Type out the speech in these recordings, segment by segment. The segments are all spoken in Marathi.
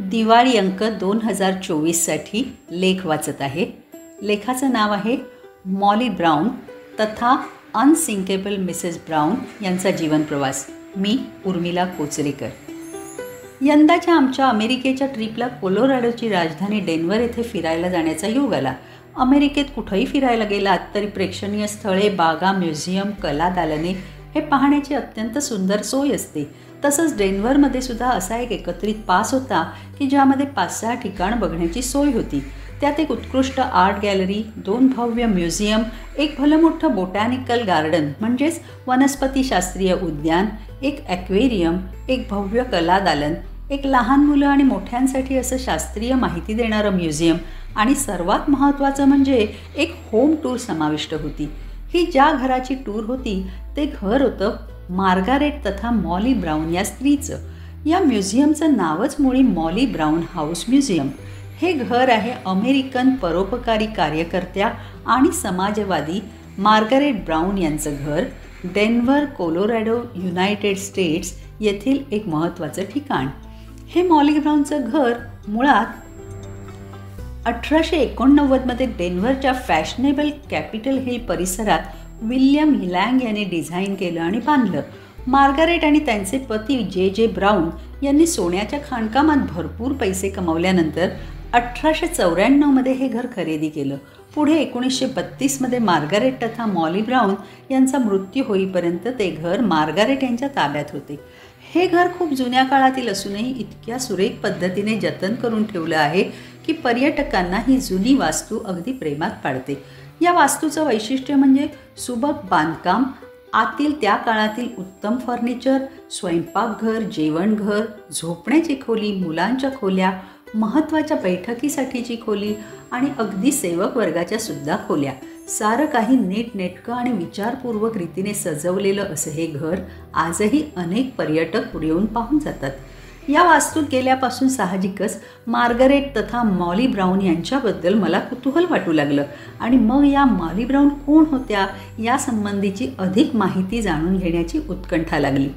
दिवाळी अंक 2024साठी लेख वाचत आहे. लेखाचं नाव आहे मॉली ब्राऊन तथा अनसिंकेबल मिसेस ब्राऊन यांचा जीवनप्रवास. मी उर्मिला कोचरेकर. यंदाच्या आमच्या अमेरिकेच्या ट्रिपला कोलोराडोची राजधानी डेन्व्हर येथे फिरायला जाण्याचा योग आला. अमेरिकेत कुठंही फिरायला गेलात तरी प्रेक्षणीय स्थळे, बागा, म्युझियम, कला दालने हे पाहण्याची अत्यंत सुंदर सोय असते. तसंच डेन्व्हरमध्ये सुद्धा असा एक एकत्रित पास होता की ज्यामध्ये 5-6 ठिकाणं बघण्याची सोय होती. त्यात एक उत्कृष्ट आर्ट गॅलरी, 2 भव्य म्युझियम, एक भलं मोठं बोटॅनिकल गार्डन म्हणजेच वनस्पतीशास्त्रीय उद्यान, एक ॲक्वेरियम, एक भव्य कला दालन, एक लहान मुलं आणि मोठ्यांसाठी असं शास्त्रीय माहिती देणारं म्युझियम आणि सर्वात महत्त्वाचं म्हणजे एक होम टूर समाविष्ट होती. ही ज्या घराची टूर होती ते घर होतं मार्गारेट तथा मॉली ब्राऊन या स्त्रीचं. या म्युझियमचं नावच मुळी मॉली ब्राऊन हाऊस म्युझियम. हे घर आहे अमेरिकन परोपकारी कार्यकर्त्या आणि समाजवादी मार्गारेट ब्राऊन यांचं घर. डेन्व्हर, कोलोरॅडो, युनायटेड स्टेट्स येथील एक महत्त्वाचं ठिकाण. हे मॉली ब्राऊनचं घर मुळात 1889मध्ये डेन्व्हरच्या फॅशनेबल कॅपिटल हिल परिसरात विल्यम लँग यांनी डिझाईन केलं आणि बांधलं. मार्गारेट आणि त्यांचे पती जे ब्राऊन यांनी सोन्याच्या खाणकामात भरपूर पैसे कमवल्यानंतर 1894मध्ये हे घर खरेदी केलं. पुढे 1932मध्ये मार्गारेट तथा मॉली ब्राऊन यांचा मृत्यू होईपर्यंत ते घर मार्गारेट यांच्या ताब्यात होते. हे घर खूप जुन्या काळातील असूनही इतक्या सुरेख पद्धतीने जतन करून ठेवलं आहे की पर्यटकांना ही जुनी वास्तू अगदी प्रेमात पाडते. या वास्तूचं वैशिष्ट्य म्हणजे सुबक बांधकाम, आतील त्या काळातील उत्तम फर्निचर, स्वयंपाकघर, जेवणघर, झोपण्याची खोली, मुलांच्या खोल्या, महत्त्वाच्या बैठकीसाठीची खोली आणि अगदी सेवक वर्गाच्या सुद्धा खोल्या. सारं काही नीटनेटकं आणि विचारपूर्वक रीतीने सजवलेलं असं हे घर आजही अनेक पर्यटक पुढे येऊन पाहून जातात. या वास्तूत गेल्यापासून साहजिकच मार्गारेट तथा मॉली ब्राऊन यांच्याबद्दल मला कुतूहल वाटू लागलं आणि मग या मॉली ब्राऊन कोण होत्या यासंबंधीची अधिक माहिती जाणून घेण्याची उत्कंठा लागली.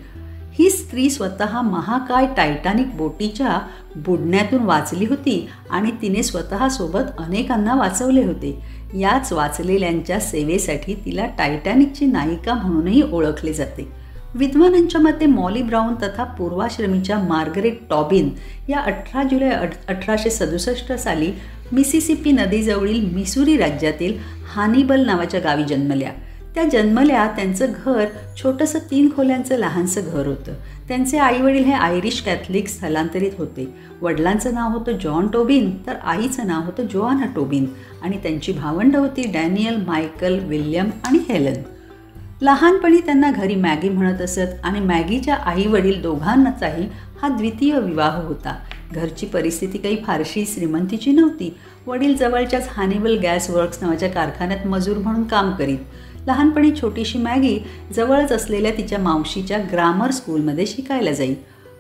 ही स्त्री स्वतः महाकाय टायटॅनिक बोटीच्या बुडण्यातून वाचली होती आणि तिने स्वतःसोबत अनेकांना वाचवले होते. याच वाचलेल्यांच्या सेवेसाठी तिला टायटॅनिकची नायिका म्हणूनही ओळखले जाते. विद्वानांच्या मते मॉली ब्राऊन तथा पूर्वाश्रमीच्या मार्गारेट टॉबिन या 18 जुलै 1867 साली मिसिसिपी नदीजवळील मिसुरी राज्यातील हानिबल नावाच्या गावी जन्मल्या. त्या जन्मल्या त्यांचं घर छोटंसं 3 खोल्यांचं लहानसं घर होतं. त्यांचे आईवडील हे आयरिश कॅथलिक स्थलांतरित होते. वडिलांचं नाव होतं जॉन टोबिन तर आईचं नाव होतं जोआना टोबिन आणि त्यांची भावंडं होती डॅनियल, मायकल, विल्यम आणि हेलन. लहानपणी त्यांना घरी मॅगी म्हणत असत आणि मॅगीच्या आईवडील दोघांनाचाही हा द्वितीय विवाह होता. घरची परिस्थिती काही फारशी श्रीमंतीची नव्हती. वडील जवळच्याच हानिबल गॅस वर्क्स नावाच्या कारखान्यात मजूर म्हणून काम करीत. लहानपणी छोटीशी मॅगी जवळच असलेल्या तिच्या मावशीच्या ग्रामर स्कूलमध्ये शिकायला जाई.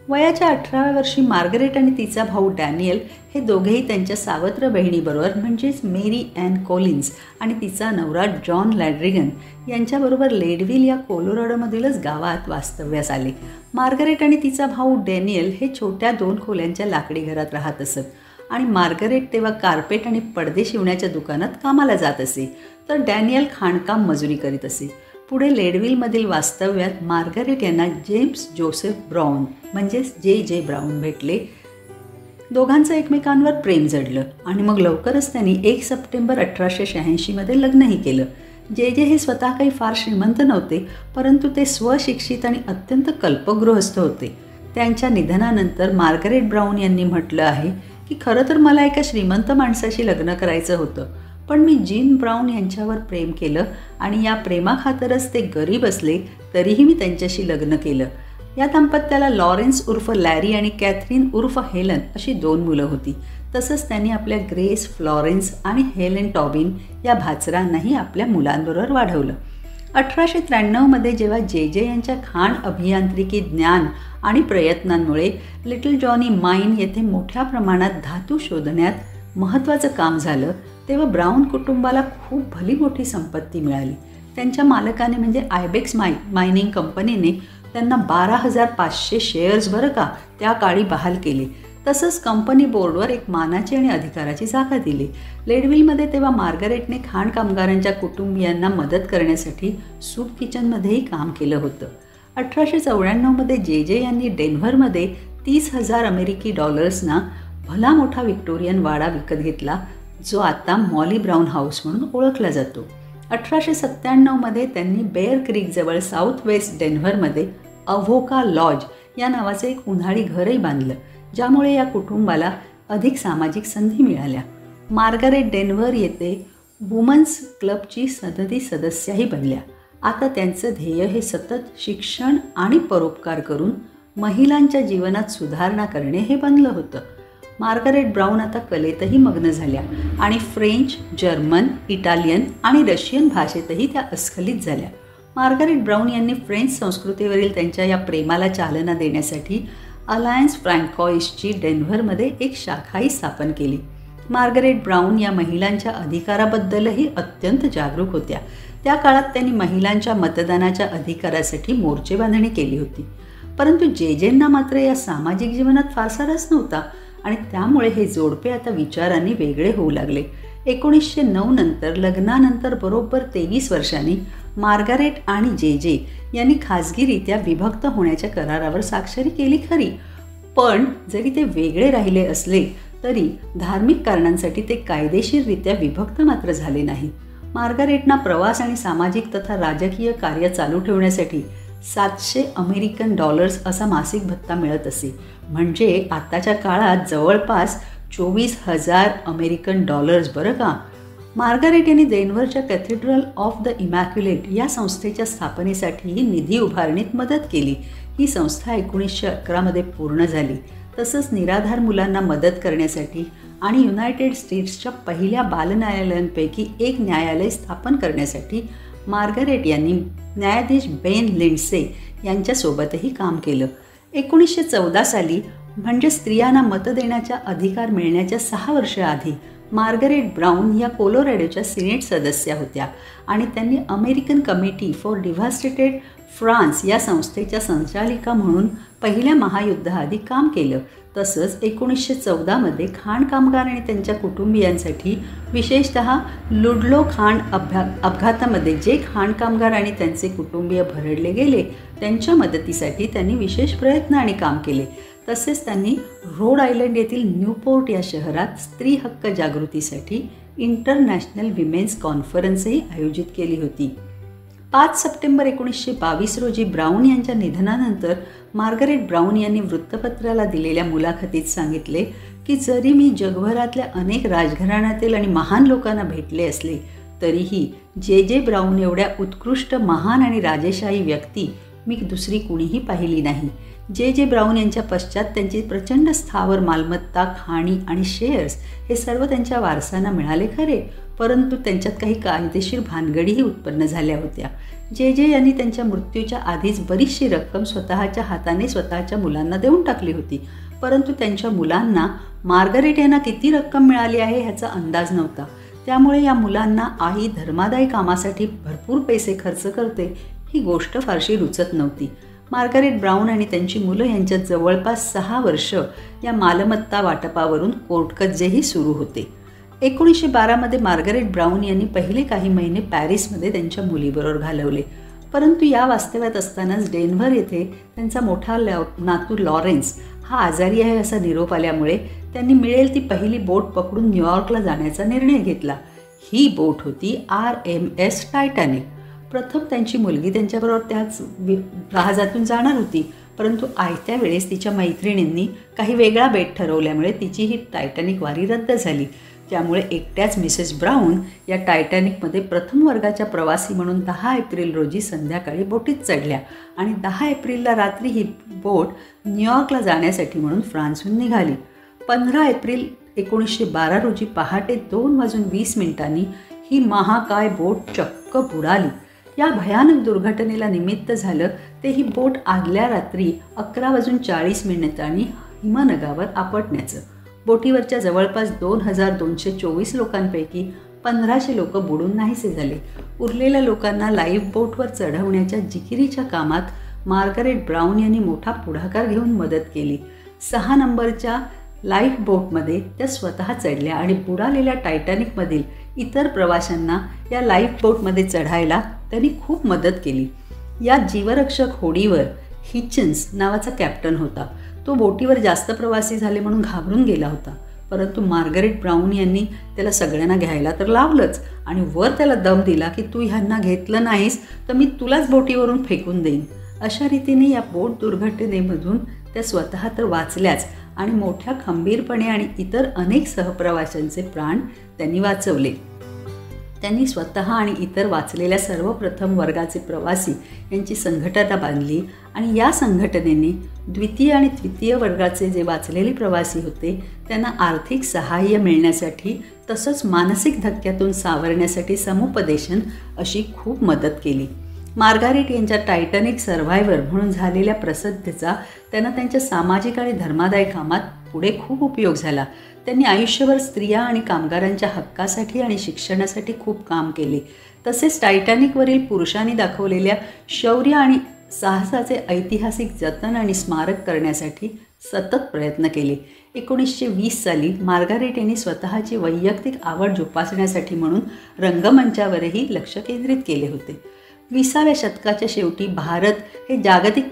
वयाच्या 18व्या वर्षी मार्गारेट आणि तिचा भाऊ डॅनियल हे दोघेही त्यांच्या सावत्र बहिणीबरोबर म्हणजेच मेरी ॲन कॉलिन्स आणि तिचा नवरा जॉन लॅड्रिगन यांच्याबरोबर लेडविल या कोलोराडोमधीलच गावात वास्तव्यास आले. मार्गारेट आणि तिचा भाऊ डॅनियल हे छोट्या 2 खोल्यांच्या लाकडी घरात राहत असत आणि मार्गारेट तेव्हा कार्पेट आणि पडदे शिवण्याच्या दुकानात कामाला जात असे तर डॅनियल खाणकाम मजुरी करीत असे. पुढे लेडविलमधील वास्तव्यात मार्गारेट यांना जेम्स जोसेफ ब्राऊन म्हणजेच जे ब्राऊन भेटले. दोघांचं एकमेकांवर प्रेम जडलं आणि मग लवकरच त्यांनी 1 सप्टेंबर 1886मध्ये लग्नही केलं. जे हे स्वतः काही फार श्रीमंत नव्हते परंतु ते स्वशिक्षित आणि अत्यंत कल्पगृहस्थ होते. त्यांच्या निधनानंतर मार्गारेट ब्राऊन यांनी म्हटलं आहे की खरं तर मला एका श्रीमंत माणसाशी लग्न करायचं होतं पण मी जीन ब्राऊन यांच्यावर प्रेम केलं आणि या प्रेमाखातरच ते गरीब असले तरीही मी त्यांच्याशी लग्न केलं. या दाम्पत्याला लॉरेन्स उर्फ लॅरी आणि कॅथरीन उर्फ हेलन अशी 2 मुलं होती. तसंच त्यांनी आपल्या ग्रेस, फ्लॉरेन्स आणि हेलेन टॉबिन या भाचरांनाही आपल्या मुलांबरोबर वाढवलं. 1893मध्ये जेव्हा जे यांच्या खाण अभियांत्रिकी ज्ञान आणि प्रयत्नांमुळे लिटल जॉनी माइन येथे मोठ्या प्रमाणात धातू शोधण्यात महत्त्वाचं काम झालं तेव्हा ब्राऊन कुटुंबाला खूप भली मोठी संपत्ती मिळाली. त्यांच्या मालकाने म्हणजे आयबेक्स मायनिंग कंपनीने त्यांना 12,500 शेअर्स बरं का त्या काळी बहाल केले. तसंच कंपनी बोर्डवर एक मानाची आणि अधिकाराची जागा दिली. लेडविलमध्ये तेव्हा मार्गारेटने खाण कामगारांच्या कुटुंबियांना मदत करण्यासाठी सूप किचनमध्येही काम केलं होतं. 1894मध्ये जे यांनी डेन्व्हरमध्ये 30,000 अमेरिकी डॉलर्सना भला मोठा व्हिक्टोरियन वाडा विकत घेतला, जो आता मॉली ब्राऊन हाऊस म्हणून ओळखला जातो. 1897मध्ये त्यांनी बेअर क्रीकजवळ साऊथ वेस्ट डेन्व्हरमध्ये अव्होका लॉज या नावाचं एक उन्हाळी घरही बांधलं, ज्यामुळे या कुटुंबाला अधिक सामाजिक संधी मिळाल्या. मार्गारेट डेन्व्हर येथे वुमन्स क्लबची सनदी सदस्याही बनल्या. आता त्यांचं ध्येय हे सतत शिक्षण आणि परोपकार करून महिलांच्या जीवनात सुधारणा करणे हे बनलं होतं. मार्गारेट ब्राऊन आता कलेतही मग्न झाल्या आणि फ्रेंच, जर्मन, इटालियन आणि रशियन भाषेतही त्या अस्खलित झाल्या. मार्गारेट ब्राऊन यांनी फ्रेंच संस्कृतीवरील त्यांच्या या प्रेमाला चालना देण्यासाठी अलायन्स फ्रँकॉईसची डेन्व्हरमध्ये एक शाखाही स्थापन केली. मार्गारेट ब्राऊन या महिलांच्या अधिकाराबद्दलही अत्यंत जागरूक होत्या. त्या काळात त्यांनी महिलांच्या मतदानाच्या अधिकारासाठी मोर्चे बांधणी केली होती. परंतु जेजेंना मात्र या सामाजिक जीवनात फारसा रस नव्हता आणि त्यामुळे हे जोडपे आता विचारांनी वेगळे होऊ लागले. 1909 नंतर लग्नानंतर बरोबर 23 वर्षांनी मार्गारेट आणि जे यांनी खाजगीरित्या विभक्त होण्याच्या करारावर स्वाक्षरी केली खरी, पण जरी ते वेगळे राहिले असले तरी धार्मिक कारणांसाठी ते कायदेशीररित्या विभक्त मात्र झाले नाही. मार्गारेटना प्रवास आणि सामाजिक तथा राजकीय कार्य चालू ठेवण्यासाठी 700 अमेरिकन डॉलर्स असा मासिक भत्ता मिळत असे, म्हणजे आताच्या काळात जवळपास 24,000 अमेरिकन डॉलर्स बरं का. मार्गारेट यांनी डेन्व्हरच्या कॅथेड्रल ऑफ द इमॅक्युलेट या संस्थेच्या स्थापनेसाठीही निधी उभारणीत मदत केली. ही संस्था 1911मध्ये पूर्ण झाली. तसंच निराधार मुलांना मदत करण्यासाठी आणि युनायटेड स्टेट्सच्या पहिल्या बालन्यायालयांपैकी एक न्यायालय स्थापन करण्यासाठी मार्गारेट यांनी न्यायाधीश बेन लिंडसे यांच्यासोबतही काम केलं. 1914 साली म्हणजे स्त्रियांना मत देण्याचा अधिकार मिळण्याच्या 6 वर्षाआधी मार्गारेट ब्राऊन या कोलोरॅडोच्या सिनेट सदस्या होत्या आणि त्यांनी अमेरिकन कमिटी फॉर डिव्हास्टेटेड फ्रान्स या संस्थेच्या संचालिका म्हणून पहिल्या महायुद्धाआधी काम केलं. तसंच 1914मध्ये खाण कामगार आणि त्यांच्या कुटुंबियांसाठी विशेषतः लुडलो खाण अपघातामध्ये जे खाण कामगार आणि त्यांचे कुटुंबीय भरडले गेले त्यांच्या मदतीसाठी त्यांनी विशेष प्रयत्न आणि काम केले. तसेच त्यांनी रोड आयलंड येथील न्यूपोर्ट या शहरात स्त्री हक्क जागृतीसाठी इंटरनॅशनल विमेन्स कॉन्फरन्सही आयोजित केली होती. 5 सप्टेंबर 1922 रोजी ब्राऊन यांच्या निधनानंतर मार्गारेट ब्राऊन यांनी वृत्तपत्राला दिलेल्या मुलाखतीत सांगितले की जरी मी जगभरातल्या अनेक राजघराण्यातील आणि महान लोकांना भेटले असले तरीही जे ब्राऊन एवढ्या उत्कृष्ट, महान आणि राजेशाही व्यक्ती मी दुसरी कुणीही पाहिली नाही. जे ब्राऊन यांच्या पश्चात त्यांची प्रचंड स्थावर मालमत्ता, खाणी आणि शेअर्स हे सर्व त्यांच्या वारसांना मिळाले खरे, परंतु त्यांच्यात काही कायदेशीर भानगडीही उत्पन्न झाल्या होत्या. जे यांनी त्यांच्या मृत्यूच्या आधीच बरीचशी रक्कम स्वतःच्या हाताने स्वतःच्या मुलांना देऊन टाकली होती, परंतु त्यांच्या मुलांना मार्गारेट यांना किती रक्कम मिळाली आहे ह्याचा अंदाज नव्हता. त्यामुळे या मुलांना आई धर्मादायी कामासाठी भरपूर पैसे खर्च करते ही गोष्ट फारशी रुचत नव्हती. मार्गारेट ब्राऊन आणि त्यांची मुलं यांच्यात जवळपास 6 वर्ष या मालमत्ता वाटपावरून कोर्टकज्जेही सुरू होते. 1912मध्ये मार्गारेट ब्राऊन यांनी पहिले काही महिने पॅरिसमध्ये त्यांच्या मुलीबरोबर घालवले, परंतु या वास्तव्यात असतानाच डेन्व्हर येथे त्यांचा मोठा नातू लॉरेन्स हा आजारी आहे असा निरोप आल्यामुळे त्यांनी मिळेल ती पहिली बोट पकडून न्यूयॉर्कला जाण्याचा निर्णय घेतला. ही बोट होती RMS टायटॅनिक. प्रथम त्यांची मुलगी त्यांच्याबरोबर त्याच जहाजातून जाणार होती, परंतु आयत्या वेळेस तिच्या मैत्रिणींनी काही वेगळा बेट ठरवल्यामुळे तिची ही टायटॅनिक वारी रद्द झाली. त्यामुळे एकट्याच मिसेस ब्राऊन या टायटॅनिकमध्ये प्रथम वर्गाच्या प्रवासी म्हणून 10 एप्रिल रोजी संध्याकाळी बोटीत चढल्या आणि 10 एप्रिलला रात्री ही बोट न्यूयॉर्कला जाण्यासाठी म्हणून फ्रान्सहून निघाली. 15 एप्रिल 1912 रोजी पहाटे 2:20 ही महाकाय बोट चक्क बुडाली. या भयानक दुर्घटनेला निमित्त झालं ते ही बोट आदल्या रात्री 11:40 हिमनगावर आपटण्याचं. बोटीवरच्या जवळपास 2224 लोकांपैकी 1500 लोक बुडून नाहीसे झाले. उरलेल्या लोकांना लाईफ बोटवर चढवण्याच्या जिकिरीच्या कामात मार्गारेट ब्राऊन यांनी मोठा पुढाकार घेऊन मदत केली. 6 नंबरच्या लाईफ बोटमध्ये त्या स्वतः चढल्या आणि बुडालेल्या टायटॅनिकमधील इतर प्रवाशांना या लाईफ बोटमध्ये चढायला त्यांनी खूप मदत केली. या जीवरक्षक होडीवर हिचन्स नावाचा कॅप्टन होता. तो बोटीवर जास्त प्रवासी झाले म्हणून घाबरून गेला होता, परंतु मार्गारेट ब्राऊन यांनी त्याला सगळ्यांना घ्यायला तर लावलंच आणि वर त्याला दम दिला की तू ह्यांना घेतलं नाहीस तर मी तुलाच बोटीवरून फेकून देईन. अशा रीतीने या बोट दुर्घटनेमधून त्या स्वतः तर वाचल्याच आणि मोठ्या खंबीरपणे आणि इतर अनेक सहप्रवाशांचे प्राण त्यांनी वाचवले. त्यांनी स्वतः आणि इतर वाचलेल्या सर्वप्रथम वर्गाचे प्रवासी यांची संघटना बांधली आणि या संघटनेने द्वितीय आणि तृतीय वर्गाचे जे वाचलेले प्रवासी होते त्यांना आर्थिक सहाय्य मिळण्यासाठी तसंच मानसिक धक्क्यातून सावरण्यासाठी समुपदेशन अशी खूप मदत केली. मार्गारेट यांच्या टायटॅनिक सर्व्हायव्हर म्हणून झालेल्या प्रसिद्धीचा त्यांना त्यांच्या सामाजिक आणि धर्मादाय कामात पुढे खूप उपयोग झाला. त्यांनी आयुष्यभर स्त्रिया आणि कामगारांच्या हक्कासाठी आणि शिक्षणासाठी खूप काम केले. तसेच टायटॅनिकवरील पुरुषांनी दाखवलेल्या शौर्य आणि साहसाचे ऐतिहासिक जतन आणि स्मारक करण्यासाठी सतत प्रयत्न केले. 1920 साली मार्गारेट यांनी स्वतःची वैयक्तिक आवड जोपासण्यासाठी म्हणून रंगमंचावरही लक्ष केंद्रित केले होते. 20व्या शतकाच्या शेवटी भारत हे जागतिक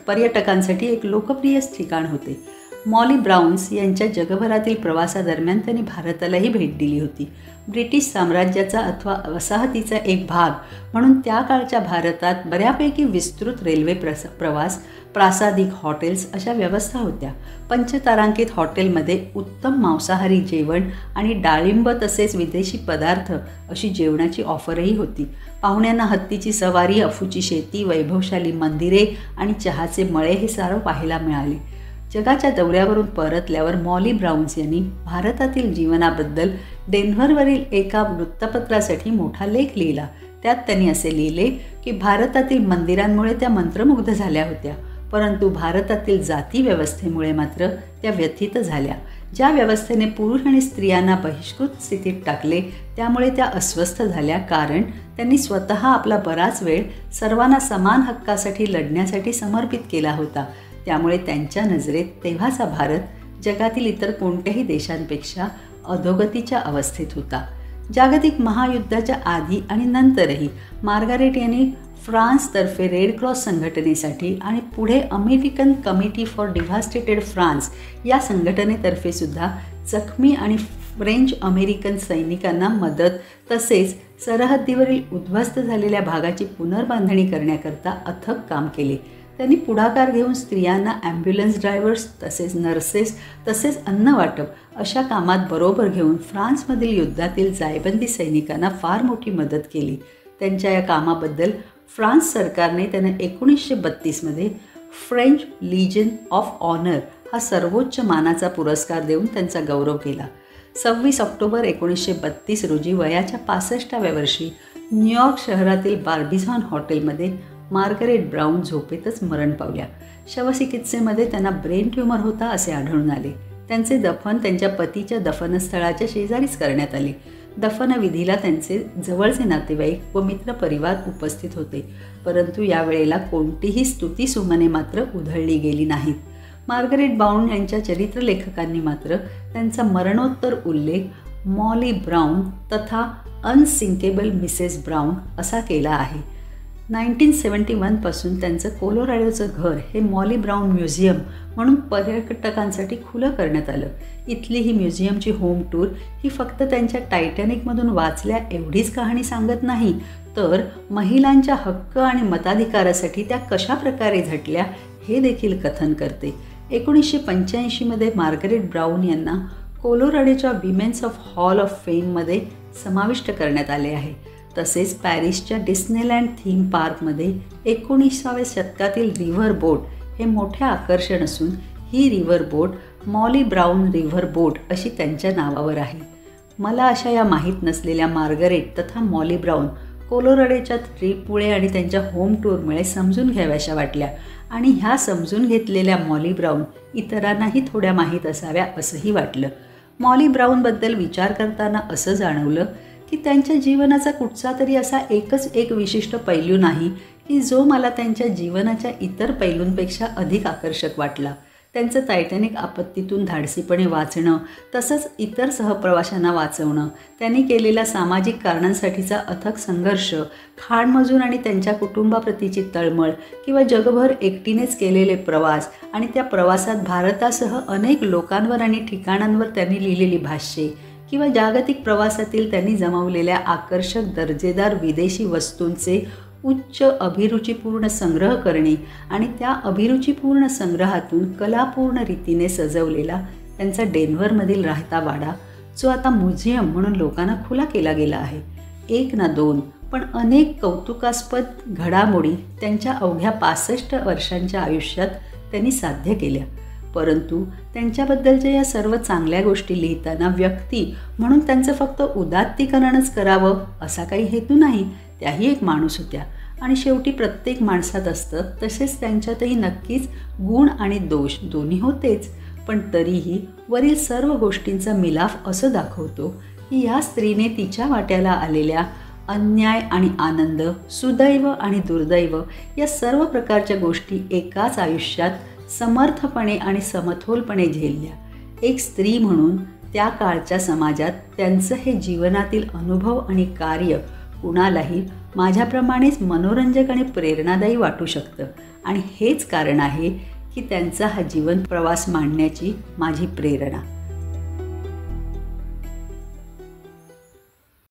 पर्यटकांसाठी एक लोकप्रिय ठिकाण होते. मॉली ब्राउन्स यांच्या जगभरातील प्रवासादरम्यान त्यांनी भारतालाही भेट दिली होती. ब्रिटिश साम्राज्याचा अथवा वसाहतीचा एक भाग म्हणून त्या काळच्या भारतात बऱ्यापैकी विस्तृत रेल्वे प्रवास, प्रासादिक हॉटेल्स अशा व्यवस्था होत्या. पंचतारांकित हॉटेलमध्ये उत्तम मांसाहारी जेवण आणि डाळिंब तसेच विदेशी पदार्थ अशी जेवणाची ऑफरही होती. पाहुण्यांना हत्तीची सवारी, अफूची शेती, वैभवशाली मंदिरे आणि चहाचे मळे हे सारं पाहायला मिळाले. जगाच्या दौऱ्यावरून परतल्यावर मॉली ब्राउन्स यांनी भारतातील जीवनाबद्दल डेन्व्हरवरील एका वृत्तपत्रासाठी मोठा लेख लिहिला. त्यात त्यांनी असे लिहिले की भारतातील मंदिरांमुळे त्या मंत्रमुग्ध झाल्या होत्या, परंतु भारतातील जाती व्यवस्थेमुळे मात्र त्या व्यथित झाल्या. ज्या व्यवस्थेने पुरुष आणि स्त्रियांना बहिष्कृत स्थितीत टाकले त्यामुळे त्या अस्वस्थ झाल्या, कारण त्यांनी स्वतः आपला बराच वेळ सर्वांना समान हक्कासाठी लढण्यासाठी समर्पित केला होता. त्यामुळे त्यांच्या नजरेत तेव्हाचा भारत जगातील इतर कोणत्याही देशांपेक्षा अधोगतीच्या अवस्थेत होता. जागतिक महायुद्धाच्या आधी आणि नंतरही मार्गारेट यांनी फ्रान्सतर्फे रेड क्रॉस संघटनेसाठी आणि पुढे अमेरिकन कमिटी फॉर डिव्हास्टेटेड फ्रान्स या संघटनेतर्फे सुद्धा जखमी आणि फ्रेंच अमेरिकन सैनिकांना मदत तसेच सरहद्दीवरील उद्ध्वस्त झालेल्या भागाची पुनर्बांधणी करण्याकरता अथक काम केले. त्यांनी पुढाकार घेऊन स्त्रियांना ॲम्ब्युलन्स ड्रायव्हर्स तसेच नर्सेस तसेच अन्न वाटप अशा कामात बरोबर घेऊन फ्रान्समधील युद्धातील जायबंदी सैनिकांना फार मोठी मदत केली. त्यांच्या या कामाबद्दल फ्रान्स सरकारने त्यांना 1932मध्ये फ्रेंच लीजन ऑफ ऑनर हा सर्वोच्च मानाचा पुरस्कार देऊन त्यांचा गौरव केला. 26 ऑक्टोबर 1932 रोजी वयाच्या 65व्या वर्षी न्यूयॉर्क शहरातील बार्बिझॉन हॉटेलमध्ये मार्गारेट ब्राऊन झोपेतच मरण पावल्या. शवचिकित्सेमध्ये त्यांना ब्रेन ट्यूमर होता असे आढळून आले. त्यांचे दफन त्यांच्या पतीच्या दफनस्थळाच्या शेजारीच करण्यात आले. दफनविधीला त्यांचे जवळचे नातेवाईक व मित्रपरिवार उपस्थित होते, परंतु यावेळेला कोणतीही स्तुतिसुमने मात्र उधळली गेली नाहीत. मार्गारेट ब्राऊन यांच्या चरित्रलेखकांनी मात्र त्यांचा मरणोत्तर उल्लेख मॉली ब्राऊन तथा अनसिंकेबल मिसेस ब्राऊन असा केला आहे. 1971पासून त्यांचं कोलोरॅडोचं घर हे मॉली ब्राऊन म्युझियम म्हणून पर्यटकांसाठी खुलं करण्यात आलं. इथली ही म्युझियमची होम टूर ही फक्त त्यांच्या टायटॅनिकमधून वाचल्या एवढीच कहाणी सांगत नाही, तर महिलांच्या हक्क आणि मताधिकारासाठी त्या कशा प्रकारे झटल्या हे देखील कथन करते. 1985मध्ये मार्गारेट ब्राऊन यांना कोलोरॅडोच्या विमेन्स ऑफ हॉल ऑफ फेममध्ये समाविष्ट करण्यात आले आहे. तसेच पॅरिसच्या डिस्नेलँड थीम पार्कमध्ये 19व्या शतकातील रिव्हर बोट हे मोठे आकर्षण असून ही रिव्हर बोट मॉली ब्राऊन रिव्हर बोट अशी त्यांच्या नावावर आहे. मला अशा या माहीत नसलेल्या मार्गारेट तथा मॉली ब्राऊन कोलोरॅडोच्या ट्रीपमुळे आणि त्यांच्या होम टूरमुळे समजून घ्याव्याशा वाटल्या आणि ह्या समजून घेतलेल्या मॉली ब्राऊन इतरांनाही थोड्या माहीत असाव्या असंही वाटलं. मॉली ब्राऊनबद्दल विचार करताना असं जाणवलं की त्यांच्या जीवनाचा कुठचा तरी असा एक विशिष्ट पैलू नाही की जो मला त्यांच्या जीवनाच्या इतर पैलूंपेक्षा अधिक आकर्षक वाटला. त्यांचं टायटॅनिक आपत्तीतून धाडसीपणे वाचणं, तसंच इतर सहप्रवाशांना वाचवणं, त्यांनी केलेला सामाजिक कारणांसाठीचा अथक संघर्ष, खाणमजूर आणि त्यांच्या कुटुंबाप्रतीची तळमळ किंवा जगभर एकटीनेच केलेले प्रवास आणि त्या प्रवासात भारतासह अनेक लोकांवर आणि ठिकाणांवर त्यांनी लिहिलेली भाष्ये किंवा जागतिक प्रवासातील त्यांनी जमवलेल्या आकर्षक दर्जेदार विदेशी वस्तूंचे उच्च अभिरुचीपूर्ण संग्रह करणे आणि त्या अभिरुचीपूर्ण संग्रहातून कलापूर्ण रीतीने सजवलेला त्यांचा डेन्व्हरमधील राहता वाडा, जो आता म्युझियम म्हणून लोकांना खुला केला गेला आहे. एक ना दोन पण अनेक कौतुकास्पद घडामोडी त्यांच्या अवघ्या 65 वर्षांच्या आयुष्यात त्यांनी साध्य केल्या. परंतु त्यांच्याबद्दलच्या या सर्व चांगल्या गोष्टी लिहिताना व्यक्ती म्हणून त्यांचं फक्त उदात्तीकरणच करावं असा काही हेतू नाही. त्याही एक माणूस होत्या आणि शेवटी प्रत्येक माणसात असतं तसेच त्यांच्यातही नक्कीच गुण आणि दोष दोन्ही होतेच. पण तरीही वरील सर्व गोष्टींचा मिलाफ असं दाखवतो की ह्या स्त्रीने तिच्या वाट्याला आलेल्या अन्याय आणि आनंद, सुदैव आणि दुर्दैव या सर्व प्रकारच्या गोष्टी एकाच आयुष्यात समर्थपणे आणि समतोलपणे झेलल्या. एक स्त्री म्हणून त्या काळच्या समाजात त्यांचं हे जीवनातील अनुभव आणि कार्य कुणालाही माझ्याप्रमाणेच मनोरंजक आणि प्रेरणादायी वाटू शकतं आणि हेच कारण आहे की त्यांचा हा जीवन प्रवास मांडण्याची माझी प्रेरणा.